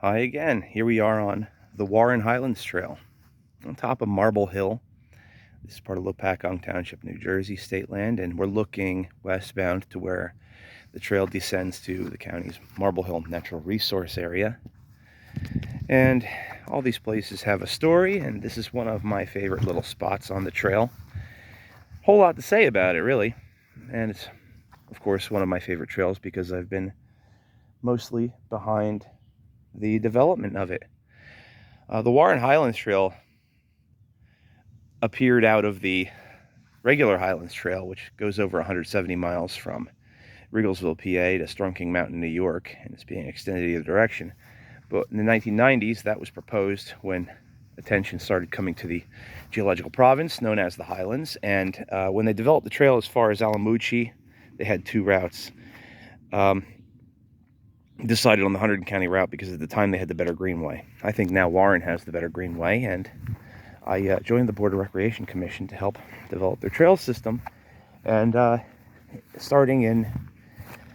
Hi again. Here we are on the Warren Highlands Trail on top of Marble Hill. This is part of Lopatcong Township, New Jersey, state land, and we're looking westbound to where the trail descends to the county's Marble Hill Natural Resource Area. And all these places have a story, and this is one of my favorite little spots on the trail. Whole lot to say about it, really. And it's, of course, one of my favorite trails because I've been mostly behind the development of it. The Warren Highlands Trail appeared out of the regular Highlands Trail, which goes over 170 miles from Rigglesville, PA to Strunking Mountain, New York, and it's being extended either direction. But in the 1990s, that was proposed when attention started coming to the geological province known as the Highlands. And when they developed the trail as far as Alamuchi, they had two routes. Decided on the Hunterdon County route because at the time they had the better greenway. I think now Warren has the better greenway, and I joined the Board of Recreation Commission to help develop their trail system. And starting in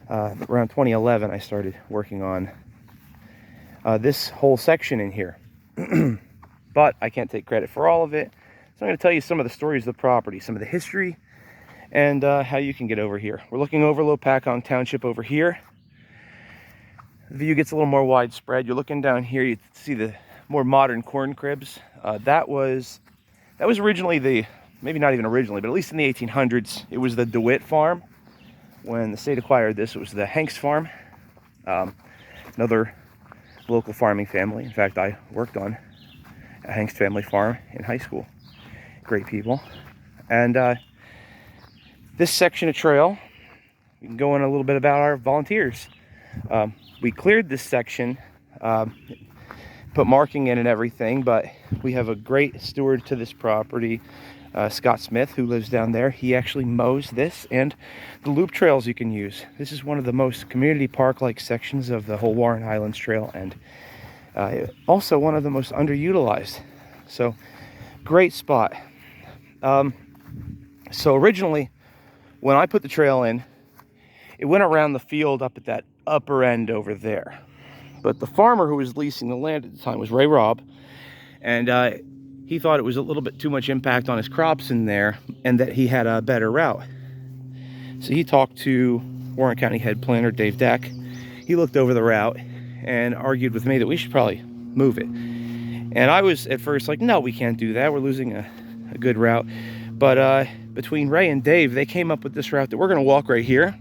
around 2011, I started working on this whole section in here. But I can't take credit for all of it, so I'm going to tell you some of the stories of the property, some of the history, and how you can get over here. We're looking over Lopatcong Township over here. The view gets a little more widespread. You're looking down here, you see the more modern corn cribs. That was originally maybe not even originally, but at least in the 1800s, it was the DeWitt farm. When the state acquired this, it was the Hanks farm, another local farming family. In fact, I worked on a Hanks family farm in high school. Great people. And this section of trail, we can go in a little bit about our volunteers. We cleared this section, put marking in and everything, but we have a great steward to this property, Scott Smith, who lives down there. He actually mows this and the loop trails you can use. This is one of the most community park-like sections of the whole Warren Highlands Trail, and also one of the most underutilized. So, great spot. So originally, when I put the trail in, it went around the field up at that upper end over there. But the farmer who was leasing the land at the time was Ray Robb, and he thought it was a little bit too much impact on his crops in there and that he had a better route. So he talked to Warren County head planner Dave Deck. He looked over the route and argued with me that we should probably move it. And I was at first like, no, we can't do that. We're losing a good route. But between Ray and Dave, they came up with this route that we're going to walk right here.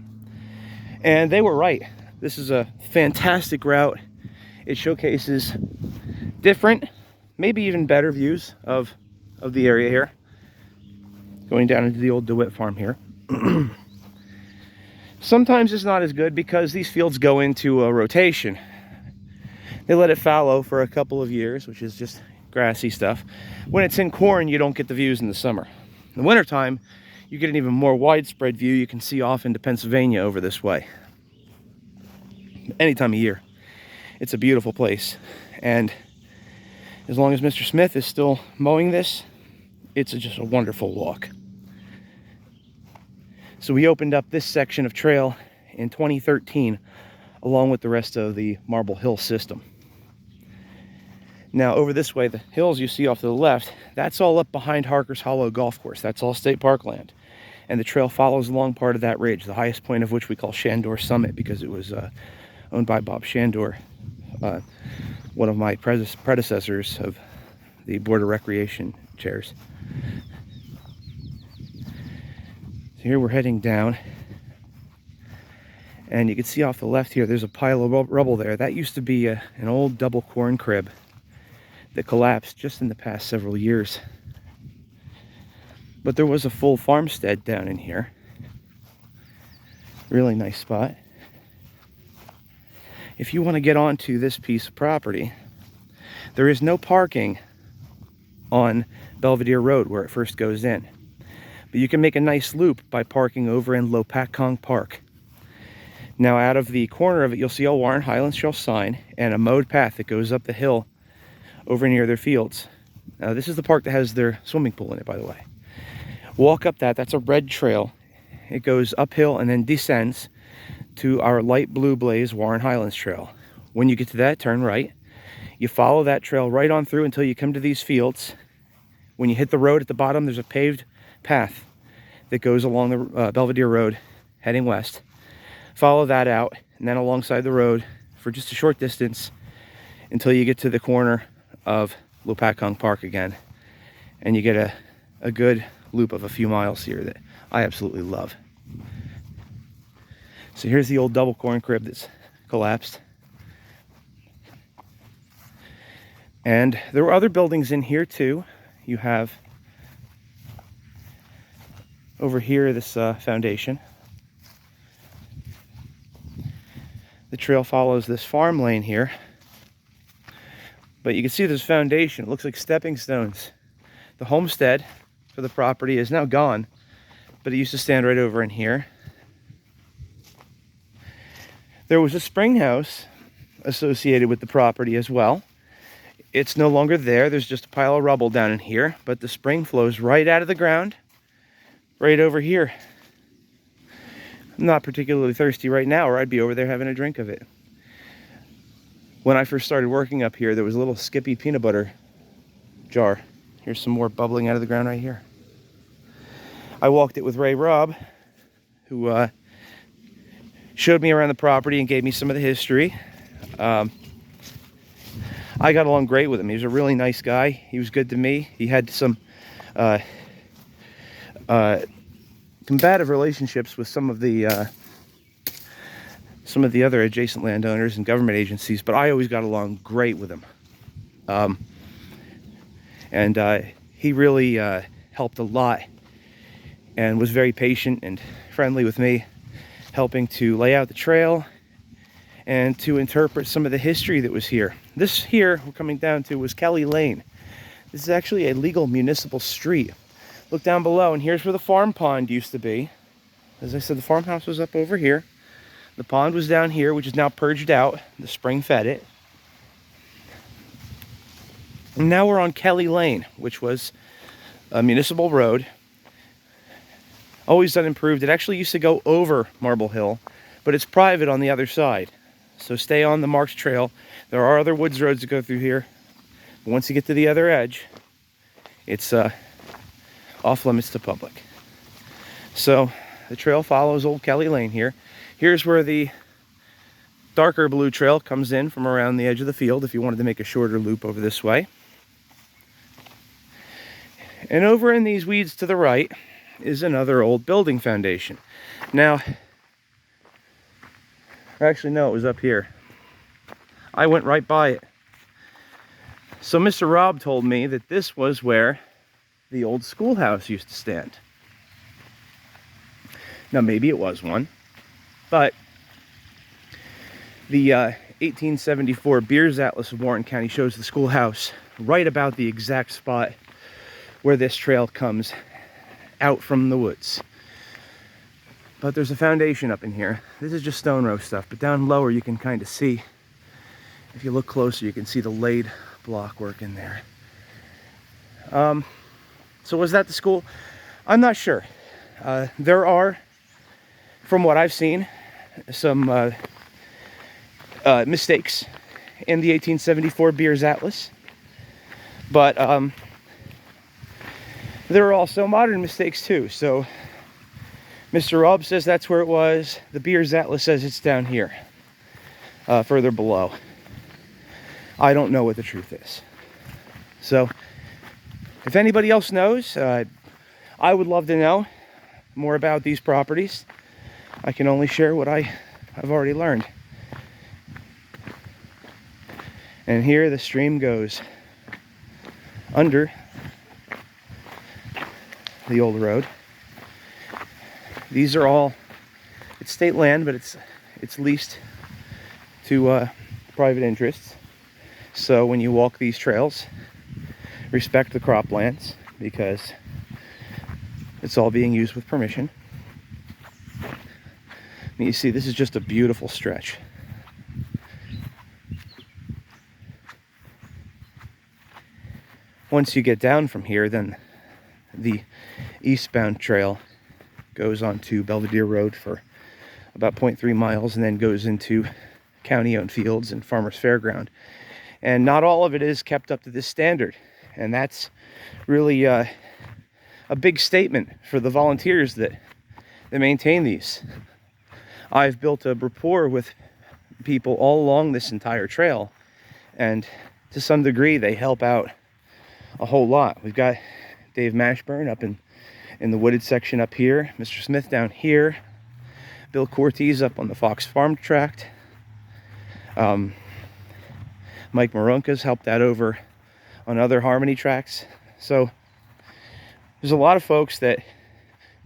And they were right. This is a fantastic route. It showcases different, maybe even better views of the area here. Going down into the old DeWitt farm here. Sometimes it's not as good because these fields go into a rotation. They let it fallow for a couple of years, which is just grassy stuff. When it's in corn, you don't get the views in the summer. In the wintertime, you get an even more widespread view. You can see off into Pennsylvania over this way. Any time of year. It's a beautiful place. And as long as Mr. Smith is still mowing this, it's just a wonderful walk. So we opened up this section of trail in 2013, along with the rest of the Marble Hill system. Now over this way, the hills you see off to the left, that's all up behind Harker's Hollow Golf Course. That's all state park land. And the trail follows along part of that ridge, the highest point of which we call Shandor Summit because it was owned by Bob Shandor, one of my predecessors of the Board of Recreation chairs. So here we're heading down. And you can see off the left here, there's a pile of rubble there. That used to be an old double corn crib that collapsed just in the past several years. But there was a full farmstead down in here. Really nice spot. If you want to get onto this piece of property, there is no parking on Belvedere Road where it first goes in. But you can make a nice loop by parking over in Lopatcong Park. Now out of the corner of it, you'll see a Warren Highlands Trail sign and a mowed path that goes up the hill over near their fields. Now this is the park that has their swimming pool in it, by the way. Walk up that's a red trail. It goes uphill and then descends to our light blue blaze Warren Highlands Trail. When you get to that, turn right. You follow that trail right on through until you come to these fields. When you hit the road at the bottom, there's a paved path that goes along the Belvedere Road heading west. Follow that out, and then alongside the road for just a short distance until you get to the corner of Lopatcong Park again. And you get a good loop of a few miles here that I absolutely love. So here's the old double corn crib that's collapsed. And there were other buildings in here too. You have over here this foundation. The trail follows this farm lane here. But you can see this foundation. It looks like stepping stones. The homestead for the property is now gone, but it used to stand right over in here. There was a spring house associated with the property as well. It's no longer there. There's just a pile of rubble down in here, but the spring flows right out of the ground, right over here. I'm not particularly thirsty right now, or I'd be over there having a drink of it. When I first started working up here, there was a little Skippy peanut butter jar. Here's some more bubbling out of the ground right here. I walked it with Ray Robb, who showed me around the property and gave me some of the history. I got along great with him. He was a really nice guy. He was good to me. He had some combative relationships with some of the other adjacent landowners and government agencies, but I always got along great with him. He really helped a lot and was very patient and friendly with me, helping to lay out the trail and to interpret some of the history that was here. This here we're coming down to was Kelly Lane. This is actually a legal municipal street. Look down below, and here's where the farm pond used to be. As I said, the farmhouse was up over here. The pond was down here, which is now purged out. The spring fed it. And now we're on Kelly Lane, which was a municipal road. Always unimproved. It actually used to go over Marble Hill, but it's private on the other side. So stay on the Marks Trail. There are other woods roads that go through here. But once you get to the other edge, it's off limits to public. So the trail follows Old Kelly Lane here. Here's where the darker blue trail comes in from around the edge of the field if you wanted to make a shorter loop over this way. And over in these weeds to the right is another old building foundation. Now, actually no, it was up here. I went right by it. So Mr. Robb told me that this was where the old schoolhouse used to stand. Now maybe it was one, but the 1874 Beers Atlas of Warren County shows the schoolhouse right about the exact spot where this trail comes out from the woods. But there's a foundation up in here. This is just stone row stuff, but down lower you can kind of see, if you look closer, you can see the laid block work in there. So was that the school? I'm not sure. There are, from what I've seen, some mistakes in the 1874 Beers Atlas, but there are also modern mistakes too. So Mr. Robb says that's where it was. The Beers Atlas says it's down here, further below. I don't know what the truth is. So if anybody else knows, I would love to know more about these properties. I can only share what I've already learned. And here the stream goes under the old road. These are all, it's state land, but it's leased to private interests. So when you walk these trails, respect the croplands, because it's all being used with permission. And you see, this is just a beautiful stretch. Once you get down from here, then the eastbound trail goes onto Belvedere Road for about 0.3 miles and then goes into county-owned fields and Farmers Fairground. And not all of it is kept up to this standard. And that's really a big statement for the volunteers that maintain these. I've built a rapport with people all along this entire trail, and to some degree they help out a whole lot. We've got Dave Mashburn up in the wooded section up here, Mr. Smith down here, Bill Cortez up on the Fox Farm tract. Mike Marunka's helped out over on other Harmony tracks. So there's a lot of folks that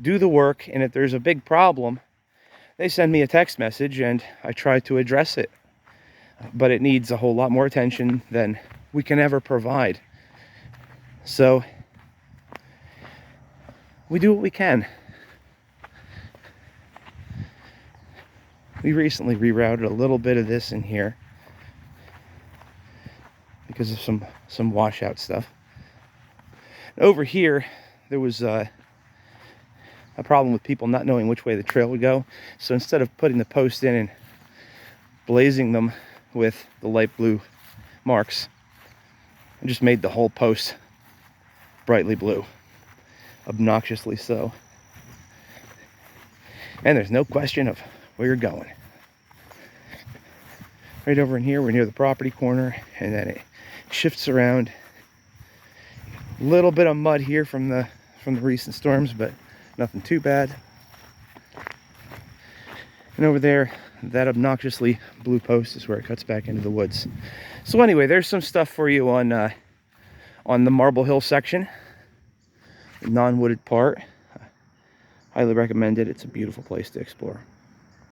do the work, and if there's a big problem, they send me a text message and I try to address it. But it needs a whole lot more attention than we can ever provide. So we do what we can. We recently rerouted a little bit of this in here because of some washout stuff. Over here, there was a problem with people not knowing which way the trail would go. So instead of putting the post in and blazing them with the light blue marks, I just made the whole post brightly blue, obnoxiously so. And there's no question of where you're going. Right over in here, we're near the property corner, and then it shifts around. A little bit of mud here from the recent storms, but nothing too bad. And over there, that obnoxiously blue post is where it cuts back into the woods. So anyway, there's some stuff for you on the Marble Hill section, the non-wooded part. Highly recommend it. It's a beautiful place to explore.